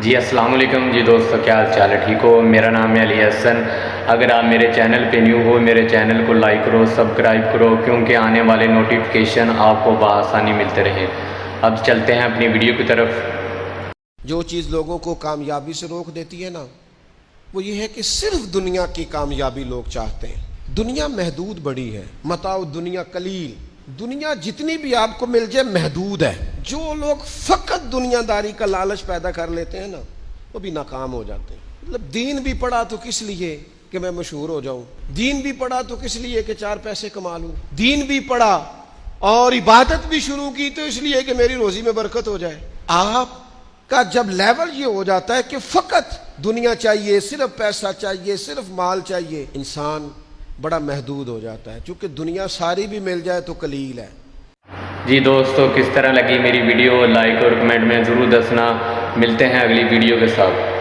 جی السلام علیکم جی دوستو، کیا حال چال ہے؟ ٹھیک ہو؟ میرا نام ہے علی حسن۔ اگر آپ میرے چینل پہ نیو ہو، میرے چینل کو لائک کرو، سبسکرائب کرو، کیونکہ آنے والے نوٹیفیکیشن آپ کو بآسانی ملتے رہیں۔ اب چلتے ہیں اپنی ویڈیو کی طرف۔ جو چیز لوگوں کو کامیابی سے روک دیتی ہے نا، وہ یہ ہے کہ صرف دنیا کی کامیابی لوگ چاہتے ہیں۔ دنیا محدود بڑی ہے، متاع دنیا قلیل، دنیا جتنی بھی آپ کو مل جائے محدود ہے۔ جو لوگ فقط دنیا داری کا لالچ پیدا کر لیتے ہیں نا، وہ بھی ناکام ہو جاتے ہیں۔ مطلب دین بھی پڑھا تو کس لیے کہ میں مشہور ہو جاؤں، دین بھی پڑھا تو کس لیے کہ 4 پیسے کما لوں، دین بھی پڑھا اور عبادت بھی شروع کی تو اس لیے کہ میری روزی میں برکت ہو جائے۔ آپ کا جب لیول یہ ہو جاتا ہے کہ فقط دنیا چاہیے، صرف پیسہ چاہیے، صرف مال چاہیے، انسان بڑا محدود ہو جاتا ہے، کیونکہ دنیا ساری بھی مل جائے تو قلیل ہے۔ جی دوستو، کس طرح لگی میری ویڈیو؟ لائک اور کمنٹ میں ضرور دسنا۔ ملتے ہیں اگلی ویڈیو کے ساتھ۔